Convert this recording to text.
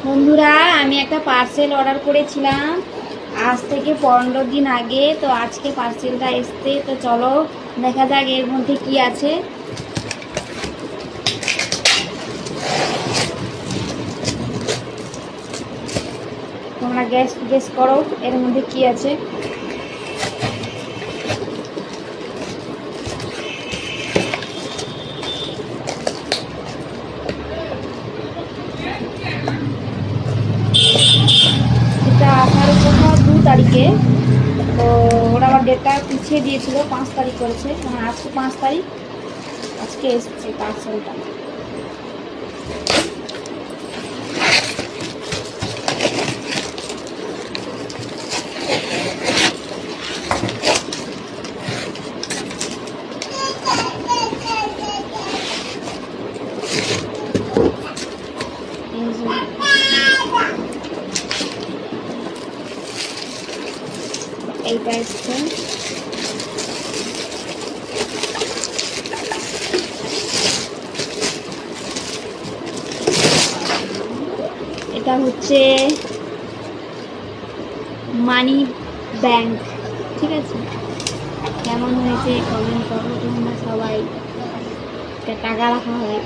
বন্ধুরা, আমি একটা পার্সেল অর্ডার করেছিলাম আজ থেকে 15 দিন আগে। তো আজকে পার্সেলটা এসছে। তো চলো দেখা যাক এর মধ্যে কি আছে। তোমরা গেস করো এর মধ্যে কি আছে। এটা আসার কথা 2 তারিখে। তো ওরা আবার ডেটটা পিছিয়ে দিয়েছিল, 5 তারিখ করেছে। মানে আজকে 5 তারিখ, আজকে এসছে পার্সেলটা। এইটা এসছে। এটা হচ্ছে মানি ব্যাংক। ঠিক আছে, কেমন হয়েছে কমেন্ট করো তোমরা সবাই। টাকা রাখা হয়।